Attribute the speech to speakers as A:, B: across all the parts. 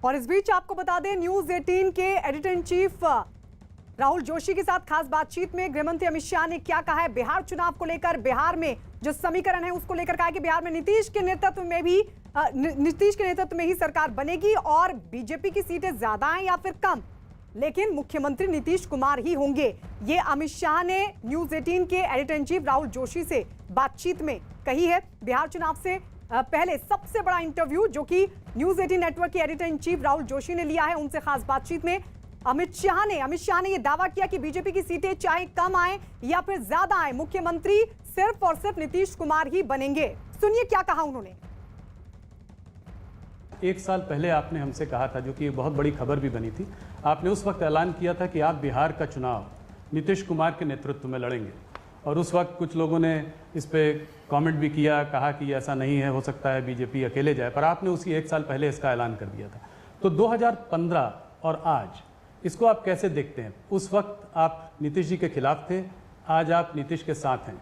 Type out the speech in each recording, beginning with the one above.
A: और इस बीच आपको बता दें, न्यूज 18 के editor in chief Rahul Joshi के साथ खास बातचीत में गृहमंत्री अमित शाह ने क्या कहा है बिहार चुनाव को लेकर। बिहार में जो समीकरण है उसको लेकर कहा कि बिहार में नीतीश के नेतृत्व में ही सरकार बनेगी और बीजेपी की सीटें ज्यादा हैं या फिर कम, लेकिन मुख्यमंत्री नीतीश कुमार ही होंगे। ये अमित शाह ने न्यूज 18 के editor in chief Rahul Joshi से बातचीत में कही है। बिहार चुनाव से पहले सबसे बड़ा इंटरव्यू जो कि न्यूज 18 नेटवर्क के editor in chief Rahul Joshi ने लिया है, उनसे खास बातचीत में अमित शाह ने यह दावा किया कि बीजेपी की सीटें चाहे कम आए या फिर ज्यादा आए, मुख्यमंत्री सिर्फ और सिर्फ नीतीश कुमार ही बनेंगे। सुनिए क्या कहा उन्होंने।
B: एक साल पहले आपने हमसे कहा था, जो कि एक बहुत बड़ी खबर भी बनी थी, आपने उस वक्त ऐलान किया था कि आप बिहार का चुनाव नीतीश कुमार के नेतृत्व में लड़ेंगे। और उस वक्त कुछ लोगों ने इस पे कमेंट भी किया, कहा कि ऐसा नहीं है, हो सकता है बीजेपी अकेले जाए, पर आपने उसी एक साल पहले इसका ऐलान कर दिया था। तो 2015 और आज इसको आप कैसे देखते हैं? उस वक्त आप नीतीश जी के खिलाफ थे, आज आप नीतीश के साथ हैं,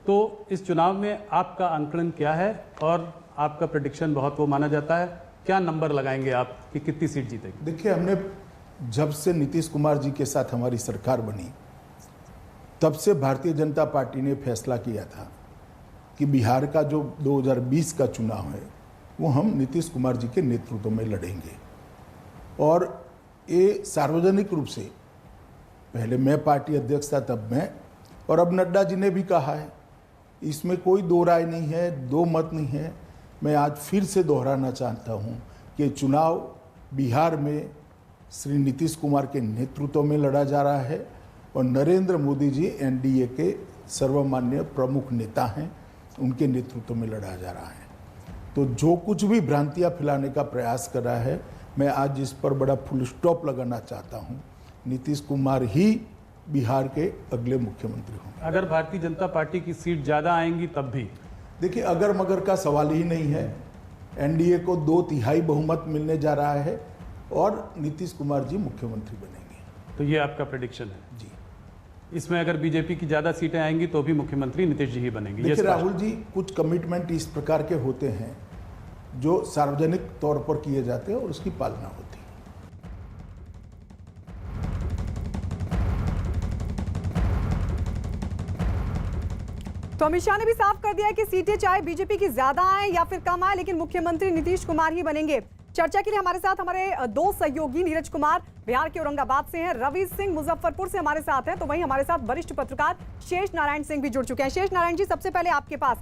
B: तो इस चुनाव में आपका आंकलन क्या है? और आपका प्रेडिक्शन बहुत वो माना जाता है, क्या नंबर लगाएंगे आप कि कितनी सीट जीतेगी?
C: देखिए, हमने जब से नीतीश कुमार जी के साथ हमारी सरकार बनी तब से भारतीय जनता पार्टी ने फैसला किया था कि बिहार का जो 2020 का चुनाव है वो हम नीतीश कुमार जी के नेतृत्व में लड़ेंगे। और ये सार्वजनिक रूप से, पहले मैं पार्टी अध्यक्ष था तब मैं, और अब नड्डा जी ने भी कहा है, इसमें कोई दो राय नहीं है, दो मत नहीं है। मैं आज फिर से दोहराना चाहता हूँ कि चुनाव बिहार में श्री नीतीश कुमार के नेतृत्व में लड़ा जा रहा है और नरेंद्र मोदी जी एनडीए के सर्वमान्य प्रमुख नेता हैं, उनके नेतृत्व में लड़ा जा रहा है। तो जो कुछ भी भ्रांतियां फैलाने का प्रयास कर रहा है, मैं आज इस पर बड़ा फुल स्टॉप लगाना चाहता हूं। नीतीश कुमार ही बिहार के अगले मुख्यमंत्री होंगे।
B: अगर भारतीय जनता पार्टी की सीट ज़्यादा आएंगी तब भी?
C: देखिए, अगर मगर का सवाल ही नहीं है। एनडीए को 2/3 बहुमत मिलने जा रहा है और नीतीश कुमार जी मुख्यमंत्री बनेंगे।
B: तो ये आपका प्रेडिक्शन है?
C: जी।
B: इसमें अगर बीजेपी की ज़्यादा सीटें आएंगी तो भी मुख्यमंत्री नीतीश जी ही बनेंगे?
C: देखिए राहुल जी, कुछ कमिटमेंट इस प्रकार के होते हैं जो सार्वजनिक तौर पर किए जाते हैं और उसकी पालना होती है।
A: तो अमित शाह ने भी साफ कर दिया है कि सीटें चाहे बीजेपी की ज्यादा आए या फिर कम आए, लेकिन मुख्यमंत्री नीतीश कुमार ही बनेंगे। चर्चा के लिए हमारे साथ हमारे दो सहयोगी, नीरज कुमार बिहार के औरंगाबाद से हैं, रवि सिंह मुजफ्फरपुर से हमारे साथ हैं, तो वहीं हमारे साथ वरिष्ठ पत्रकार शेष नारायण सिंह भी जुड़ चुके हैं। शेष नारायण जी, सबसे पहले आपके पास,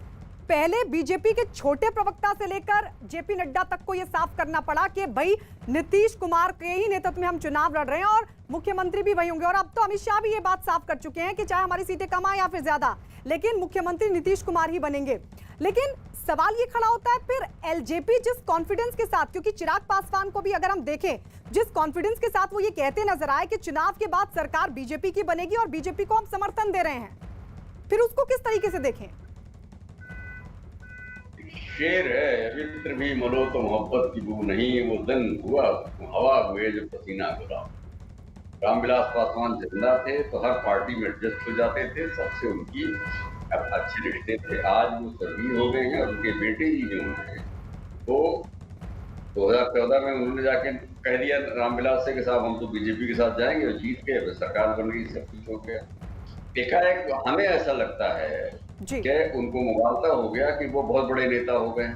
A: पहले बीजेपी के छोटे प्रवक्ता से लेकर जेपी नड्डा तक को यह साफ करना पड़ा कि भाई नीतीश कुमार के ही नेतृत्व में हम चुनाव लड़ रहे हैं और मुख्यमंत्री भी वही होंगे। और अब तो अमित शाह भी ये बात साफ कर चुके हैं कि चाहे हमारी सीटें कम आए या फिर ज्यादा, लेकिन मुख्यमंत्री नीतीश कुमार ही बनेंगे। लेकिन सवाल ये खड़ा होता है फिर एलजेपी जिस कॉन्फिडेंस के साथ, क्योंकि चिराग पासवान को भी अगर हम देखें, जिस कॉन्फिडेंस के साथ वो ये कहते नजर आए कि चुनाव के बाद सरकार बीजेपी की बनेगी और बीजेपी को हम समर्थन दे रहे हैं, फिर उसको किस तरीके से देखें?
D: शेर है, मित्र भी मनो तो मोहब्बत की बू नहीं, वो दिन हुआ हवा हुए जो पसीना गुलाम। रामविलास पासवान जिंदा थे तो हर पार्टी में एडजस्ट हो जाते थे, सबसे उनकी अच्छे रिश्ते थे। आज वो सभी हो गए हैं और उनके बेटे ही जो हैं, तो 2014 में उन्होंने जाके कह दिया रामविलास से कि साहब हम तो बीजेपी के साथ जाएंगे, और जीत के सरकार बन गई, सब कुछ हो गया। एकाएक हमें ऐसा लगता है कि उनको मुबालता हो गया कि वो बहुत बड़े नेता हो गए।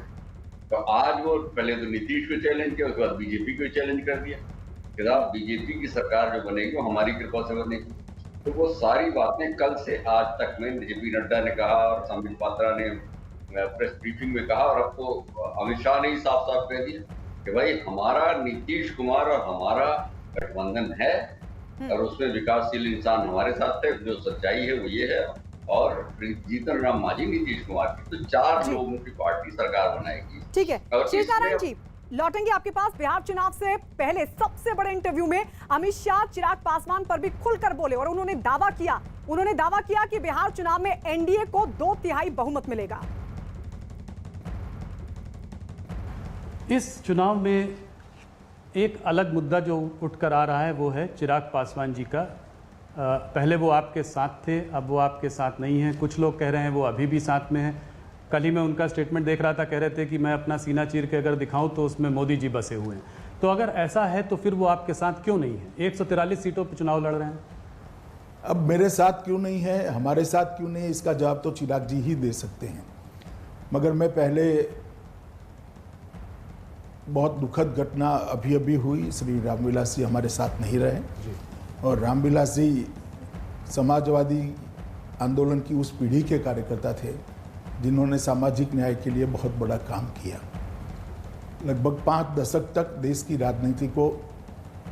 D: तो आज वो पहले तो नीतीश को चैलेंज किया, उसके बाद बीजेपी को चैलेंज कर दिया कि साहब बीजेपी की सरकार जो बनेगी वो हमारी कृपा से बनेगी। तो वो सारी बातें कल से आज तक में जेपी नड्डा ने कहा और संबित पात्रा ने प्रेस ब्रीफिंग में कहा, और अब तो अमित शाह ने ही साफ साफ कह दिया कि भाई हमारा नीतीश कुमार और हमारा गठबंधन है और उसमें विकासशील इंसान हमारे साथ है। जो सच्चाई है वो ये है, और जीतन राम मांझी नीतीश कुमार की, तो 4 लोगों की पार्टी सरकार बनाएगी।
A: ठीक है, शेष नारायण जी लौटेंगे आपके पास। बिहार चुनाव से पहले सबसे बड़े इंटरव्यू में अमित शाह चिराग पासवान पर भी खुलकर बोले और उन्होंने दावा किया कि बिहार चुनाव में एनडीए को 2/3 बहुमत मिलेगा।
B: इस चुनाव में एक अलग मुद्दा जो उठकर आ रहा है वो है चिराग पासवान जी का। पहले वो आपके साथ थे, अब वो आपके साथ नहीं हैं। कुछ लोग कह रहे हैं वो अभी भी साथ में हैं। कल ही मैं उनका स्टेटमेंट देख रहा था, कह रहे थे कि मैं अपना सीना चीर के अगर दिखाऊं तो उसमें मोदी जी बसे हुए हैं। तो अगर ऐसा है तो फिर वो आपके साथ क्यों नहीं है? 143 सीटों पर चुनाव लड़ रहे हैं।
C: अब मेरे साथ क्यों नहीं है, हमारे साथ क्यों नहीं है, इसका जवाब तो चिराग जी ही दे सकते हैं। मगर मैं पहले बहुत दुखद घटना अभी अभी हुई, श्री रामविलास जी हमारे साथ नहीं रहे और रामविलास जी समाजवादी आंदोलन की उस पीढ़ी के कार्यकर्ता थे जिन्होंने सामाजिक न्याय के लिए बहुत बड़ा काम किया। लगभग 5 दशक तक देश की राजनीति को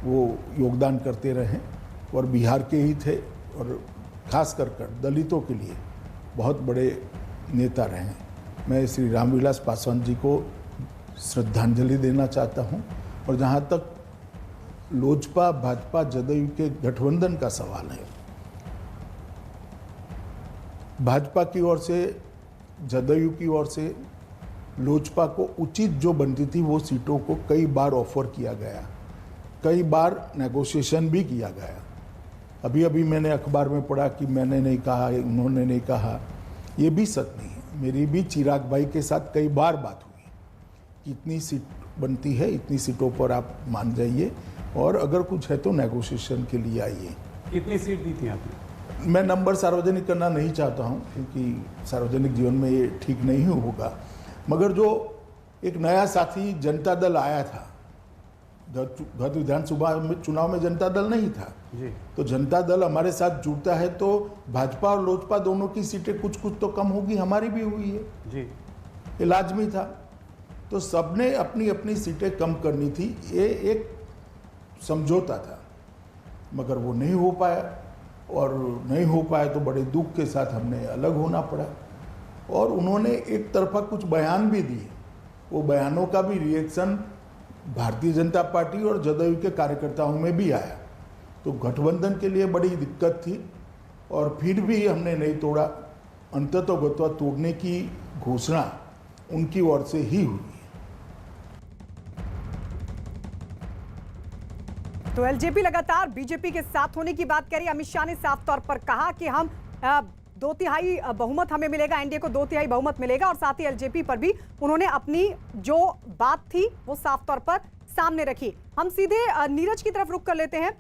C: वो योगदान करते रहे और बिहार के ही थे और खास कर दलितों के लिए बहुत बड़े नेता रहे। मैं श्री रामविलास पासवान जी को श्रद्धांजलि देना चाहता हूं। और जहां तक लोजपा भाजपा जदयू के गठबंधन का सवाल है, भाजपा की ओर से जदयू की ओर से लोजपा को उचित जो बनती थी वो सीटों को कई बार ऑफर किया गया, कई बार नेगोशिएशन भी किया गया। अभी अभी मैंने अखबार में पढ़ा कि मैंने नहीं कहा, उन्होंने नहीं कहा, ये भी सच नहीं है। मेरी भी चिराग भाई के साथ कई बार बात हुई कि इतनी सीट बनती है, इतनी सीटों पर आप मान जाइए और अगर कुछ है तो नेगोशिएशन के लिए आइए।
B: कितनी सीट दी थी आपने?
C: मैं नंबर सार्वजनिक करना नहीं चाहता हूं क्योंकि सार्वजनिक जीवन में ये ठीक नहीं होगा। मगर जो एक नया साथी जनता दल आया था, गत विधानसभा में चुनाव में जनता दल नहीं था
B: जी।
C: तो जनता दल हमारे साथ जुड़ता है तो भाजपा और लोजपा दोनों की सीटें कुछ कुछ तो कम होगी, हमारी भी हुई है
B: जी,
C: ये लाजमी था। तो सबने अपनी अपनी सीटें कम करनी थी, ये एक समझौता था, मगर वो नहीं हो पाया और नहीं हो पाया तो बड़े दुख के साथ हमने अलग होना पड़ा। और उन्होंने एक तरफा कुछ बयान भी दिए, वो बयानों का भी रिएक्शन भारतीय जनता पार्टी और जदयू के कार्यकर्ताओं में भी आया। तो गठबंधन के लिए बड़ी दिक्कत थी और फिर भी हमने नहीं तोड़ा। अंततोगत्वा तोड़ने की घोषणा उनकी ओर से ही हुई।
A: तो एलजेपी लगातार बीजेपी के साथ होने की बात करी। अमित शाह ने साफ तौर पर कहा कि हम 2/3 बहुमत हमें मिलेगा, एनडीए को 2/3 बहुमत मिलेगा और साथ ही एलजेपी पर भी उन्होंने अपनी जो बात थी वो साफ तौर पर सामने रखी। हम सीधे नीरज की तरफ रुख कर लेते हैं।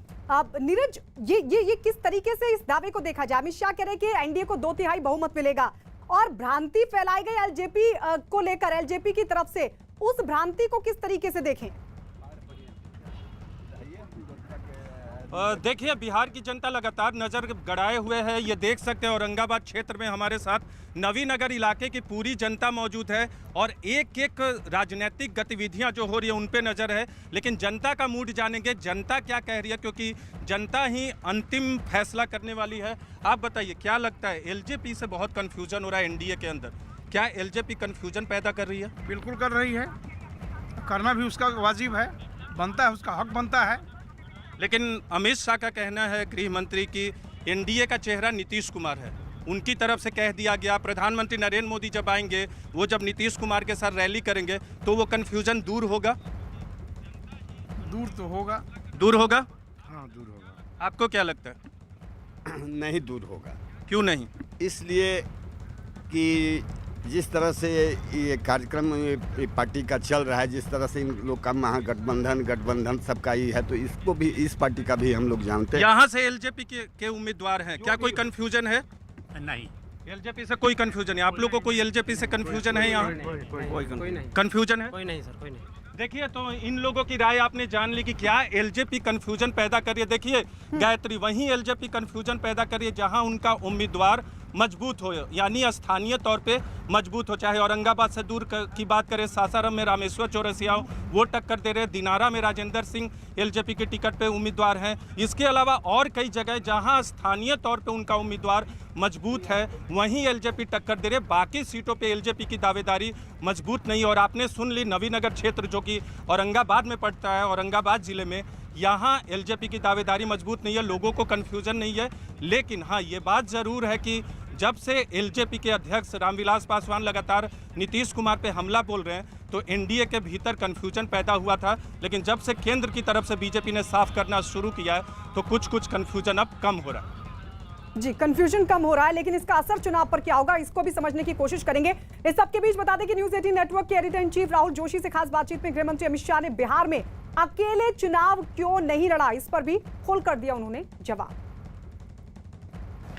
A: नीरज, ये किस तरीके से इस दावे को देखा जाए? अमित शाह कह रहे कि एनडीए को 2/3 बहुमत मिलेगा और भ्रांति फैलाई गई एलजेपी को लेकर, एलजेपी की तरफ से, उस भ्रांति को किस तरीके से देखें?
E: देखिए, बिहार की जनता लगातार नजर गड़ाए हुए है। ये देख सकते हैं औरंगाबाद क्षेत्र में हमारे साथ नवीनगर इलाके की पूरी जनता मौजूद है और एक एक राजनीतिक गतिविधियां जो हो रही है उन पे नजर है। लेकिन जनता का मूड जानेंगे, जनता क्या कह रही है, क्योंकि जनता ही अंतिम फैसला करने वाली है। आप बताइए, क्या लगता है? एलजेपी से बहुत कन्फ्यूजन हो रहा है एनडीए के अंदर, क्या एलजेपी कन्फ्यूजन पैदा कर रही है?
F: बिल्कुल कर रही है, करना भी उसका वाजिब है, बनता है, उसका हक बनता है।
E: लेकिन अमित शाह का कहना है, गृह मंत्री की, एनडीए का चेहरा नीतीश कुमार है। उनकी तरफ से कह दिया गया, प्रधानमंत्री नरेंद्र मोदी जब आएंगे, वो जब नीतीश कुमार के साथ रैली करेंगे तो वो कन्फ्यूजन दूर होगा।
F: दूर तो होगा।
E: दूर होगा?
F: हाँ, दूर होगा।
E: आपको क्या लगता है?
G: नहीं दूर होगा।
E: क्यों नहीं?
G: इसलिए कि जिस तरह से ये कार्यक्रम पार्टी का चल रहा है, जिस तरह से इन लोग का गठबंधन सबका ही है, तो इसको भी, इस पार्टी का भी हम लोग जानते हैं।
E: यहाँ से एलजेपी के उम्मीदवार हैं, क्या कोई कंफ्यूजन है?
F: नहीं,
E: एलजेपी से कोई कंफ्यूजन है? आप लोग को कोई एलजेपी से कंफ्यूजन है यहाँ?
H: कोई नहीं।
E: कंफ्यूजन है?
H: कोई नहीं सर, कोई नहीं।
E: देखिए, तो इन लोगों की राय आपने जान ली कि क्या एलजेपी कंफ्यूजन पैदा कर रही है। देखिए गायत्री, वहीं एलजेपी कंफ्यूजन पैदा कर रही है जहां उनका उम्मीदवार मजबूत हो, यानी स्थानीय तौर पे मजबूत हो। चाहे औरंगाबाद से दूर की बात करें, सासाराम में रामेश्वर चौरसिया हो, वो टक्कर दे रहे। दिनारा में राजेंद्र सिंह एलजेपी के टिकट पे उम्मीदवार हैं। इसके अलावा और कई जगह जहां स्थानीय तौर पे उनका उम्मीदवार मजबूत है, वहीं एलजेपी टक्कर दे रहे। बाकी सीटों पे एलजेपी की दावेदारी मजबूत नहीं। और आपने सुन ली, नवीनगर क्षेत्र जो कि औरंगाबाद में पड़ता है, औरंगाबाद जिले में, यहाँ एलजेपी की दावेदारी मजबूत नहीं है, लोगों को कन्फ्यूजन नहीं है। लेकिन हाँ, ये बात ज़रूर है कि जब से एलजेपी के अध्यक्ष रामविलास पासवान लगातार नीतीश कुमार पे हमला बोल रहे हैं, तो एनडीए के भीतर कन्फ्यूजन पैदा हुआ था। लेकिन जब से केंद्र की तरफ से बीजेपी ने साफ करना शुरू किया है, तो कुछ कन्फ्यूजन अब कम हो रहा है।
A: जी, कंफ्यूजन कम हो रहा है, लेकिन इसका असर चुनाव पर क्या होगा, इसको भी समझने की कोशिश करेंगे। इस सबके बीच बता दें कि न्यूज़ 18 नेटवर्क के editor in chief Rahul Joshi से खास बातचीत में गृह मंत्री अमित शाह ने बिहार में अकेले चुनाव क्यों नहीं लड़ा, इस पर भी खोल कर दिया उन्होंने जवाब।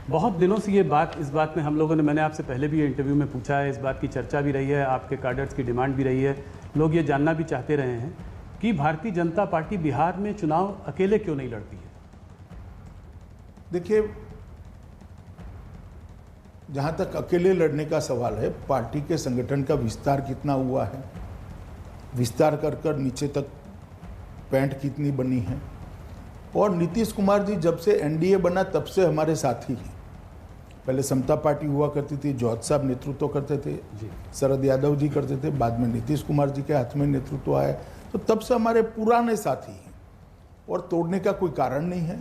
B: बहुत दिनों से इस बात में हम लोगों ने, मैंने आपसे पहले भी ये इंटरव्यू में पूछा है, इस बात की चर्चा भी रही है, आपके कैडर्स की डिमांड भी रही है, लोग ये जानना भी चाहते रहे हैं कि भारतीय जनता पार्टी बिहार में चुनाव अकेले क्यों नहीं लड़ती है।
C: देखिए, जहां तक अकेले लड़ने का सवाल है, पार्टी के संगठन का विस्तार कितना हुआ है, विस्तार कर कर नीचे तक पैंट कितनी बनी है, और नीतीश कुमार जी जब से एनडीए बना तब से हमारे साथी हैं। पहले समता पार्टी हुआ करती थी, जौहर साहब नेतृत्व करते थे, शरद यादव जी करते थे, बाद में नीतीश कुमार जी के हाथ में नेतृत्व आया, तो तब से हमारे पुराने साथी हैं और तोड़ने का कोई कारण नहीं है।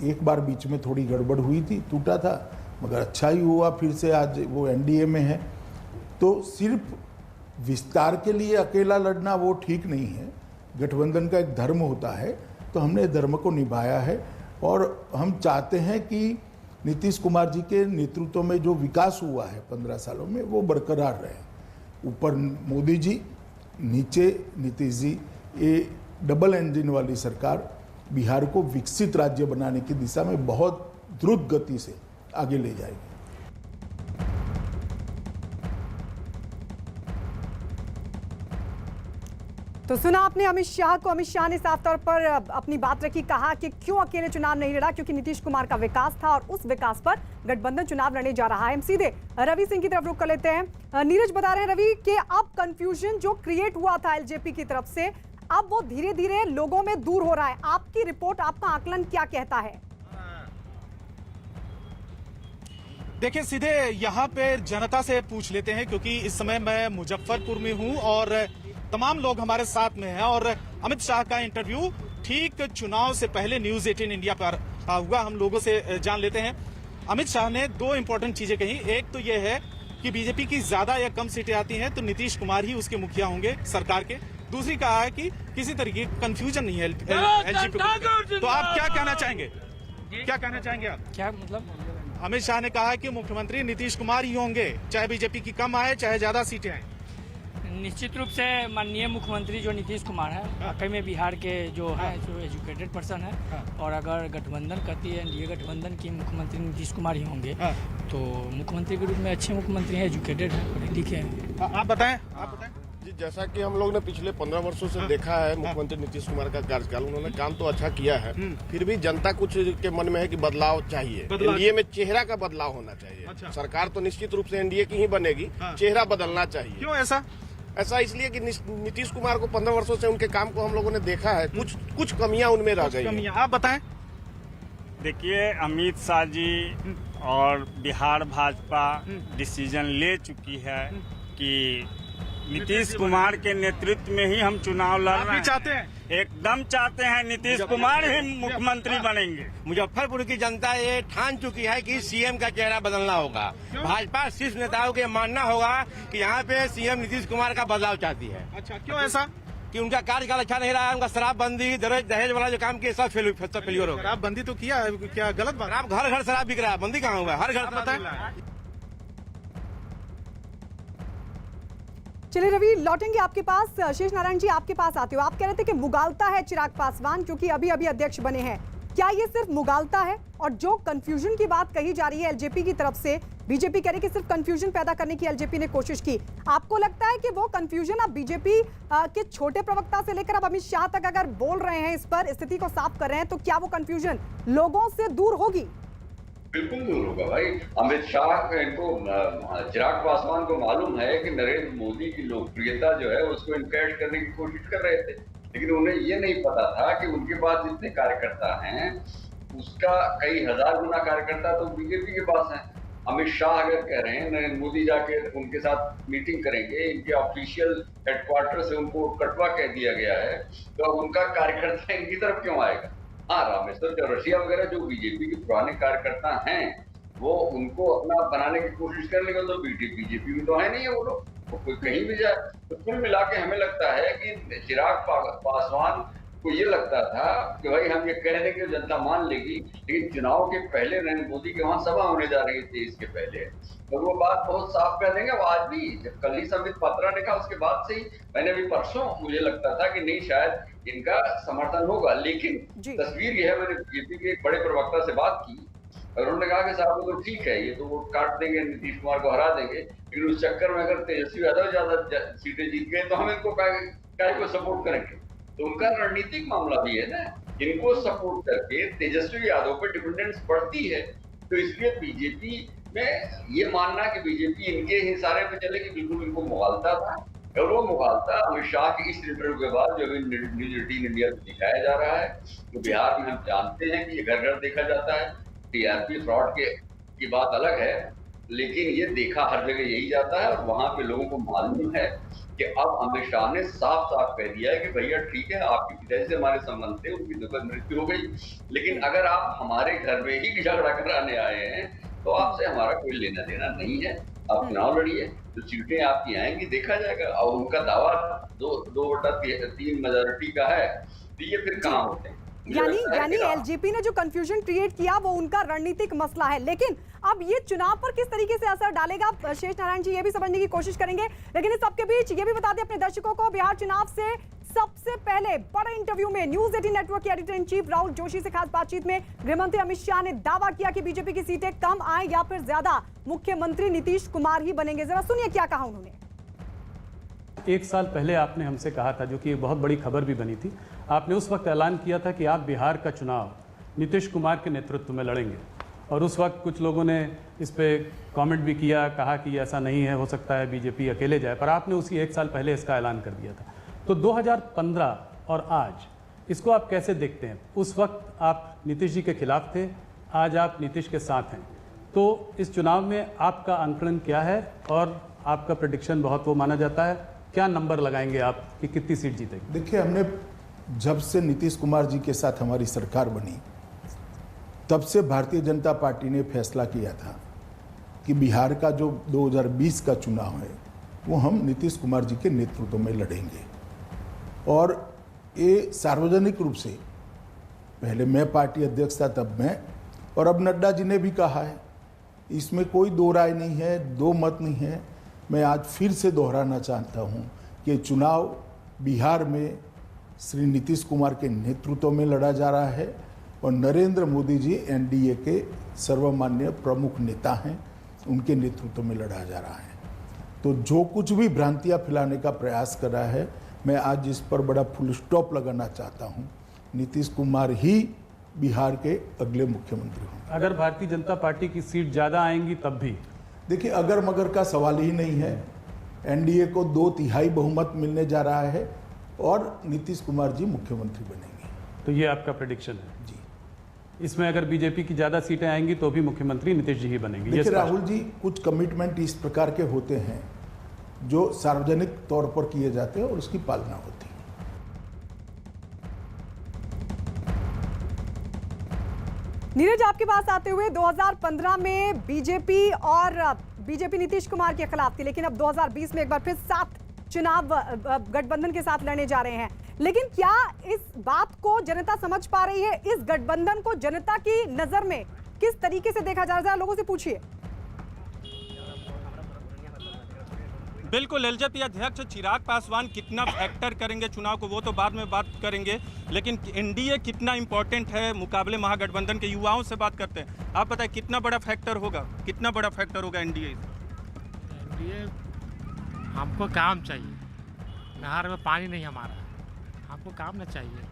C: एक बार बीच में थोड़ी गड़बड़ हुई थी, टूटा था, मगर अच्छा ही हुआ, फिर से आज वो एनडीए में है। तो सिर्फ विस्तार के लिए अकेला लड़ना वो ठीक नहीं है, गठबंधन का एक धर्म होता है, तो हमने धर्म को निभाया है और हम चाहते हैं कि नीतीश कुमार जी के नेतृत्व में जो विकास हुआ है 15 सालों में वो बरकरार रहे। ऊपर मोदी जी, नीचे नीतीश जी, ये डबल इंजन वाली सरकार बिहार को विकसित राज्य बनाने की दिशा में बहुत द्रुत गति से आगे ले जाएगी।
A: तो सुना आपने अमित शाह को। अमित शाह ने साफ तौर पर अपनी बात रखी, कहा कि क्यों अकेले चुनाव नहीं लड़ा, क्योंकि नीतीश कुमार का विकास था और उस विकास पर गठबंधन चुनाव लड़ने जा रहा है। हम सीधे रवि सिंह की तरफ रुख कर लेते हैं। नीरज बता रहे हैं रवि कि अब कंफ्यूजन जो क्रिएट हुआ था एलजेपी की तरफ से, अब वो धीरे धीरे लोगों में दूर हो रहा है। आपकी रिपोर्ट, आपका आकलन क्या कहता है?
H: देखिए, सीधे यहाँ पे जनता से पूछ लेते हैं, क्योंकि इस समय मैं मुजफ्फरपुर में हूँ और तमाम लोग हमारे साथ में हैं। और अमित शाह का इंटरव्यू ठीक चुनाव से पहले न्यूज 18 इंडिया पर हुआ, हम लोगों से जान लेते हैं। अमित शाह ने दो इंपॉर्टेंट चीजें कही। एक तो यह है कि बीजेपी की ज्यादा या कम सीटें आती हैं तो नीतीश कुमार ही उसके मुखिया होंगे सरकार के। दूसरी कहा है कि किसी तरीके की कंफ्यूजन नहीं है एलजेपी। तो आप क्या कहना चाहेंगे, क्या कहना चाहेंगे आप?
I: क्या मतलब?
H: अमित शाह ने कहा कि मुख्यमंत्री नीतीश कुमार ही होंगे, चाहे बीजेपी की कम आए चाहे ज्यादा सीटें आए।
I: निश्चित रूप से माननीय मुख्यमंत्री जो नीतीश कुमार है, वाकई में बिहार के जो है जो एजुकेटेड पर्सन है, और अगर गठबंधन करती है एनडीए गठबंधन की, मुख्यमंत्री नीतीश कुमार ही होंगे। तो मुख्यमंत्री के रूप में अच्छे मुख्यमंत्री हैं, एजुकेटेड हैं, पढ़े लिखे हैं।
H: आप बताएं, आप बताएं।
J: जी, जैसा कि हम लोग ने पिछले 15 वर्षों से देखा है मुख्यमंत्री नीतीश कुमार का कार्यकाल, उन्होंने काम तो अच्छा किया है, फिर भी जनता कुछ के मन में है कि बदलाव चाहिए, एनडीए में चेहरा का बदलाव होना चाहिए।
H: अच्छा।
J: सरकार तो निश्चित रूप से एनडीए की ही बनेगी, चेहरा बदलना चाहिए।
H: क्यों ऐसा?
J: ऐसा इसलिए कि नीतीश कुमार को 15 वर्षों से उनके काम को हम लोगों ने देखा है, कुछ कमियां उनमें रह गई हैं।
H: आप बताएं।
K: देखिए, अमित शाह जी और बिहार भाजपा डिसीजन ले चुकी है कि नीतीश कुमार के नेतृत्व में ही हम चुनाव लड़ रहे हैं।
H: चाहते हैं,
K: एकदम चाहते हैं नीतीश कुमार ही मुख्यमंत्री बनेंगे।
L: मुजफ्फरपुर की जनता ये ठान चुकी है कि सीएम का चेहरा बदलना होगा। भाजपा शीर्ष नेताओं के मानना होगा कि यहाँ पे सीएम नीतीश कुमार का बदलाव चाहती है।
H: अच्छा, क्यों ऐसा?
L: कि उनका कार्यकाल अच्छा नहीं रहा है, उनका शराबबंदी, दहेज वाला जो काम किया सब फेलियर होगा।
H: शराबबंदी तो किया है, क्या गलत बात?
L: आप घर घर शराब बिक रहा है, बंदी कहाँ होगा? हर घर
H: बताएं।
A: चलिए रवि, लौटेंगे आपके पास। शेष नारायण जी, आपके पास आते हो। आप कह रहे थे कि मुगालता है चिराग पासवान, क्योंकि अभी अभी अध्यक्ष बने हैं। क्या ये सिर्फ मुगालता है? और जो कंफ्यूजन की बात कही जा रही है एलजेपी की तरफ से, बीजेपी कह रही है कि सिर्फ कंफ्यूजन पैदा करने की एलजेपी ने कोशिश की। आपको लगता है कि वो कंफ्यूजन अब बीजेपी के छोटे प्रवक्ता से लेकर अब अमित शाह तक अगर बोल रहे हैं, इस पर स्थिति को साफ कर रहे हैं, तो क्या वो कंफ्यूजन लोगों से दूर होगी?
D: बिल्कुल दूर होगा भाई। अमित शाह इनको, चिराग पासवान को मालूम है कि नरेंद्र मोदी की लोकप्रियता जो है उसको इनकरेज करने की कोशिश कर रहे थे, लेकिन उन्हें ये नहीं पता था कि उनके पास जितने कार्यकर्ता हैं उसका कई हजार गुना कार्यकर्ता तो बीजेपी के पास हैं। अमित शाह अगर कह रहे हैं नरेंद्र मोदी जाके उनके साथ मीटिंग करेंगे, इनके ऑफिशियल हेडक्वार्टर से उनको कटवा कह दिया गया है, तो अब उनका कार्यकर्ता इनकी तरफ क्यों आएगा? हाँ, रामेश्वर चौरसिया वगैरह जो बीजेपी के पुराने कार्यकर्ता हैं वो उनको अपना बनाने की कोशिश कर लेंगे, तो बीजेपी में तो है नहीं है वो लोग, वो कोई कहीं भी जाए। तो कुल मिला के हमें लगता है कि चिराग पासवान को ये लगता था कि भाई हम ये कह देंगे जनता मान लेगी, लेकिन चुनाव के पहले नरेंद्र मोदी के वहां सभा होने जा रही थी इसके पहले, तो वो बात बहुत साफ कर देंगे। वो आज भी जब कल ही संबित पात्रा ने कहा उसके बाद से ही मैंने भी परसों मुझे लगता था कि नहीं शायद इनका समर्थन होगा, लेकिन तस्वीर यह है, मैंने बीजेपी के एक बड़े प्रवक्ता से बात की और उन्होंने कहा कि साहब वो तो ठीक है, ये तो वोट काट देंगे, नीतीश कुमार को हरा देंगे, लेकिन उस चक्कर में अगर तेजस्वी यादव ज्यादा सीटें जीत गए तो हम इनको काय को सपोर्ट करेंगे। तो उनका रणनीतिक मामला भी है ना, इनको सपोर्ट करके तेजस्वी यादव पर डिपेंडेंस बढ़ती है। तो इसलिए बीजेपी में ये मानना कि बीजेपी इनके इशारे पे चलेगी, बिल्कुल इनको मुगालता था। और वो मुगालता अमित शाह की इस इंटरव्यू के बाद जो न्यूज 18 इंडिया में दिखाया जा रहा है, तो बिहार में हम जानते हैं कि ये घर घर देखा जाता है, टीआरपी फ्रॉड की बात अलग है, लेकिन ये देखा हर जगह यही जाता है। और वहां पे लोगों को मालूम है कि अब अमित शाह ने साफ साफ कह दिया है कि भैया ठीक है, आपकी पिताजी से हमारे संबंध थे, उनकी दुखद मृत्यु हो गई, लेकिन अगर आप हमारे घर में ही झगड़ा कराने आए हैं तो आपसे हमारा कोई लेना देना नहीं है। आप चुनाव लड़िए, तो सीटें आपकी आएंगी, देखा जाएगा। और उनका दावा 2/3 मेजॉरिटी का है, तो ये फिर कहाँ होते हैं?
A: यानी एलजेपी ने जो कंफ्यूजन क्रिएट किया वो उनका रणनीतिक मसला है, लेकिन अब ये चुनाव पर किस तरीके से असर डालेगा शेष नारायण जी, ये भी समझने की कोशिश करेंगे। लेकिन इस सबके बीच ये भी बता दें अपने दर्शकों को, बिहार चुनाव से सबसे पहले बड़े इंटरव्यू में न्यूज 18 नेटवर्क के editor in chief Rahul Joshi से खास बातचीत में गृहमंत्री अमित शाह ने दावा किया कि बीजेपी की सीटें कम आए या फिर ज्यादा, मुख्यमंत्री नीतीश कुमार ही बनेंगे। जरा सुनिए क्या कहा उन्होंने।
B: एक साल पहले आपने हमसे कहा था, जो कि एक बहुत बड़ी खबर भी बनी थी, आपने उस वक्त ऐलान किया था कि आप बिहार का चुनाव नीतीश कुमार के नेतृत्व में लड़ेंगे। और उस वक्त कुछ लोगों ने इस पे कमेंट भी किया, कहा कि ऐसा नहीं है, हो सकता है बीजेपी अकेले जाए, पर आपने उसी एक साल पहले इसका ऐलान कर दिया था। तो 2015 और आज इसको आप कैसे देखते हैं? उस वक्त आप नीतीश जी के खिलाफ थे, आज आप नीतीश के साथ हैं, तो इस चुनाव में आपका आंकलन क्या है और आपका प्रेडिक्शन बहुत वो माना जाता है, क्या नंबर लगाएंगे आप कि कितनी सीट जीतेगी?
C: देखिए, हमने जब से नीतीश कुमार जी के साथ हमारी सरकार बनी तब से भारतीय जनता पार्टी ने फैसला किया था कि बिहार का जो 2020 का चुनाव है वो हम नीतीश कुमार जी के नेतृत्व में लड़ेंगे। और ये सार्वजनिक रूप से, पहले मैं पार्टी अध्यक्ष था तब मैं, और अब नड्डा जी ने भी कहा है, इसमें कोई दो राय नहीं है, दो मत नहीं है। मैं आज फिर से दोहराना चाहता हूँ कि चुनाव बिहार में श्री नीतीश कुमार के नेतृत्व में लड़ा जा रहा है और नरेंद्र मोदी जी एनडीए के सर्वमान्य प्रमुख नेता हैं, उनके नेतृत्व में लड़ा जा रहा है। तो जो कुछ भी भ्रांतियां फैलाने का प्रयास कर रहा है, मैं आज इस पर बड़ा फुल स्टॉप लगाना चाहता हूं। नीतीश कुमार ही बिहार के अगले मुख्यमंत्री होंगे।
B: अगर भारतीय जनता पार्टी की सीट ज़्यादा आएंगी तब भी?
C: देखिए, अगर मगर का सवाल ही नहीं है। एनडीए को 2/3 बहुमत मिलने जा रहा है और नीतीश कुमार जी मुख्यमंत्री बनेंगे।
B: तो ये आपका प्रेडिक्शन है?
C: जी।
B: इसमें अगर बीजेपी की ज़्यादा सीटें आएंगी तो भी मुख्यमंत्री नीतीश जी ही बनेंगे?
C: देखिए राहुल जी, कुछ कमिटमेंट इस प्रकार के होते हैं जो सार्वजनिक तौर पर किए जाते हैं और उसकी पालना होती है।
A: नीरज, आपके पास आते हुए 2015 में बीजेपी नीतीश कुमार के खिलाफ थी, लेकिन अब 2020 में एक बार फिर 7 चुनाव गठबंधन के साथ लड़ने जा रहे हैं। लेकिन क्या इस बात को जनता समझ पा रही है? इस गठबंधन को जनता की नजर में किस तरीके से देखा जा रहा है? लोगों से पूछिए।
E: बिल्कुल, एलजेपी अध्यक्ष चिराग पासवान कितना फैक्टर करेंगे चुनाव को, वो तो बाद में बात करेंगे, लेकिन एनडीए कितना इंपॉर्टेंट है मुकाबले महागठबंधन के? युवाओं से बात करते हैं, आप बताएं कितना बड़ा फैक्टर होगा, कितना बड़ा फैक्टर होगा एनडीए?
M: हमको काम चाहिए, नहर में पानी नहीं हमारा, हमको काम ना चाहिए।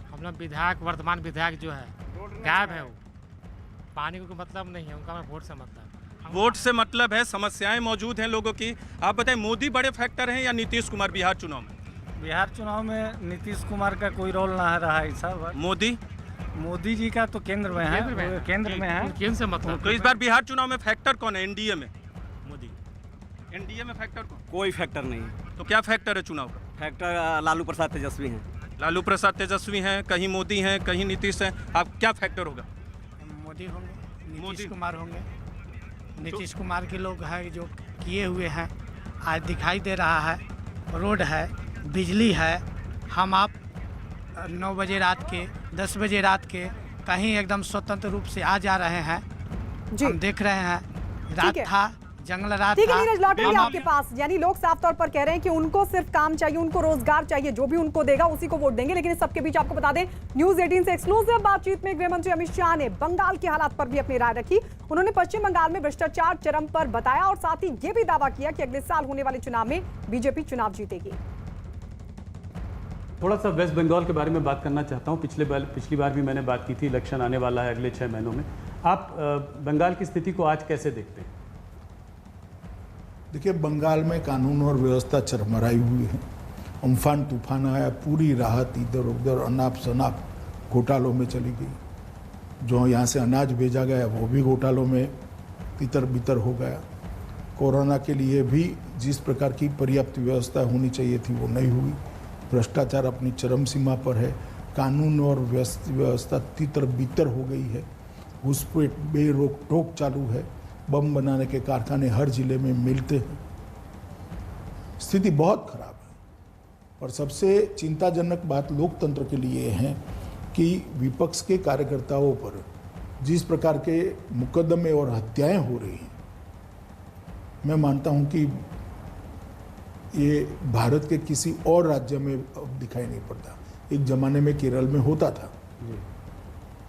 M: हम लोग विधायक, वर्तमान विधायक जो है गायब है, वो पानी को मतलब नहीं है उनका, हमें वोट से मतलब।
E: वोट से मतलब है, समस्याएं मौजूद हैं लोगों की। आप बताएं, मोदी बड़े फैक्टर हैं या नीतीश कुमार बिहार चुनाव में?
N: बिहार चुनाव में नीतीश कुमार का कोई रोल ना रहा है सब।
E: मोदी
N: जी का तो केंद्र में है, केंद्र में है।
M: केंद्र से मतलब।
E: तो इस बार बिहार चुनाव में फैक्टर कौन है एनडीए में? मोदी। एनडीए में फैक्टर कौन?
O: कोई फैक्टर नहीं है।
E: तो क्या फैक्टर है चुनाव का?
O: फैक्टर लालू प्रसाद तेजस्वी हैं।
E: लालू प्रसाद तेजस्वी हैं, कहीं मोदी हैं, कहीं नीतीश हैं। आप क्या फैक्टर होगा?
N: मोदी होंगे, नीतीश कुमार होंगे। नीतीश कुमार के लोग हैं जो किए हुए हैं, आज दिखाई दे रहा है, रोड है, बिजली है। हम आप 9 बजे रात के, 10 बजे रात के कहीं एकदम स्वतंत्र रूप से आ जा रहे हैं। हम देख रहे हैं, रात था, जंगल रात
A: ठीक है
N: था।
A: नीरज, लौटेंगे आपके पास। यानी लोग साफ तौर पर कह रहे हैं कि उनको सिर्फ काम चाहिए, उनको रोजगार चाहिए, जो भी उनको देगा उसी को वोट देंगे। लेकिन इस सबके बीच आपको बता दें, न्यूज 18 से एक्सक्लूसिव बातचीत में गृह मंत्री अमित शाह ने बंगाल के हालात पर भी अपनी राय रखी। उन्होंने पश्चिम बंगाल में भ्रष्टाचार चरम पर बताया और साथ ही ये भी दावा किया कि अगले साल होने वाले चुनाव में बीजेपी चुनाव जीतेगी।
B: थोड़ा सा वेस्ट बंगाल के बारे में बात करना चाहता हूँ। पिछली बार भी मैंने बात की थी, इलेक्शन आने वाला है अगले 6 महीनों में। आप बंगाल की स्थिति को आज कैसे देखते हैं?
C: देखिए, बंगाल में कानून और व्यवस्था चरमराई हुई है। अम्फान तूफान आया, पूरी राहत इधर उधर अनाप शनाप घोटालों में चली गई। जो यहाँ से अनाज भेजा गया वो भी घोटालों में तितर बितर हो गया। कोरोना के लिए भी जिस प्रकार की पर्याप्त व्यवस्था होनी चाहिए थी वो नहीं हुई। भ्रष्टाचार अपनी चरम सीमा पर है। कानून और व्यवस्था तितर बितर हो गई है। घुसपैठ बेरोक टोक चालू है। बम बनाने के कारखाने हर जिले में मिलते हैं। स्थिति बहुत खराब है। और सबसे चिंताजनक बात लोकतंत्र के लिए है कि विपक्ष के कार्यकर्ताओं पर जिस प्रकार के मुकदमे और हत्याएं हो रही हैं, मैं मानता हूं कि ये भारत के किसी और राज्य में अब दिखाई नहीं पड़ता। एक जमाने में केरल में होता था,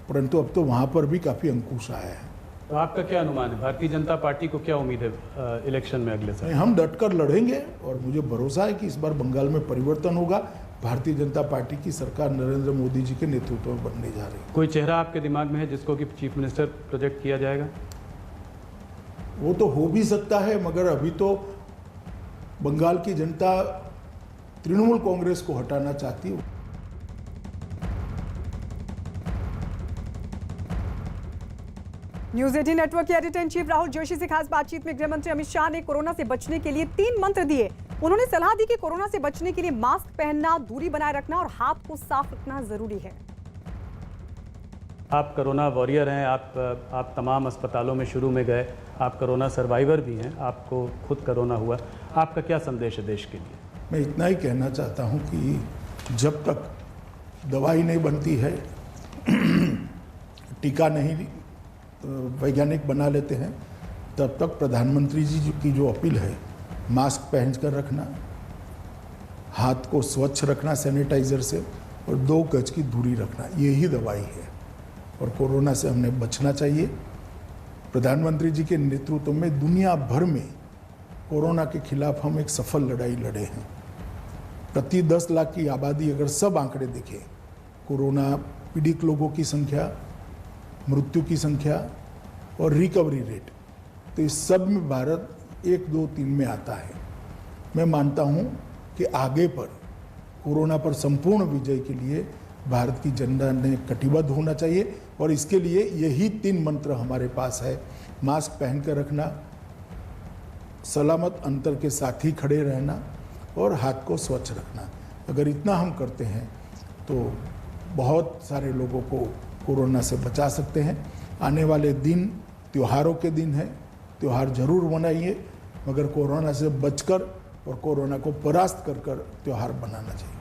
C: परंतु अब तो वहां पर भी काफी अंकुश आया है।
B: तो आपका क्या अनुमान है, भारतीय जनता पार्टी को क्या उम्मीद है इलेक्शन में अगले साल?
C: हम डटकर लड़ेंगे और मुझे भरोसा है कि इस बार बंगाल में परिवर्तन होगा। भारतीय जनता पार्टी की सरकार नरेंद्र मोदी जी के नेतृत्व में बनने जा रही है।
B: कोई चेहरा आपके दिमाग में है जिसको कि चीफ मिनिस्टर प्रोजेक्ट किया जाएगा?
C: वो तो हो भी सकता है, मगर अभी तो बंगाल की जनता तृणमूल कांग्रेस को हटाना चाहती है।
A: न्यूज 18 नेटवर्क के editor in chief Rahul Joshi से खास बातचीत में गृह मंत्री अमित शाह ने कोरोना से बचने के लिए 3 मंत्र दिए। उन्होंने सलाह दी कि कोरोना से बचने के लिए मास्क पहनना, दूरी बनाए रखना और हाथ को साफ रखना जरूरी है।
B: आप कोरोना वॉरियर हैं, आप तमाम अस्पतालों में शुरू में गए, आप कोरोना सर्वाइवर भी हैं, आपको खुद कोरोना हुआ। आपका क्या संदेश है देश के लिए?
C: मैं इतना ही कहना चाहता हूं कि जब तक दवाई नहीं बनती है, टीका नहीं वैज्ञानिक बना लेते हैं, तब तक प्रधानमंत्री जी की जो अपील है, मास्क पहन कर रखना, हाथ को स्वच्छ रखना सैनिटाइजर से और 2 गज की दूरी रखना, यही दवाई है। और कोरोना से हमने बचना चाहिए। प्रधानमंत्री जी के नेतृत्व में दुनिया भर में कोरोना के खिलाफ हम एक सफल लड़ाई लड़े हैं। प्रति 10 लाख की आबादी अगर सब आंकड़े देखें, कोरोना पीड़ित लोगों की संख्या, मृत्यु की संख्या और रिकवरी रेट, तो इस सब में भारत 1, 2, 3 में आता है। मैं मानता हूं कि आगे पर कोरोना पर संपूर्ण विजय के लिए भारत की जनता ने कटिबद्ध होना चाहिए और इसके लिए यही 3 मंत्र हमारे पास है। मास्क पहन कर रखना, सलामत अंतर के साथ ही खड़े रहना और हाथ को स्वच्छ रखना। अगर इतना हम करते हैं तो बहुत सारे लोगों को कोरोना से बचा सकते हैं। आने वाले दिन त्योहारों के दिन हैं, त्यौहार जरूर मनाइए, मगर कोरोना से बचकर और कोरोना को परास्त कर त्यौहार बनाना चाहिए।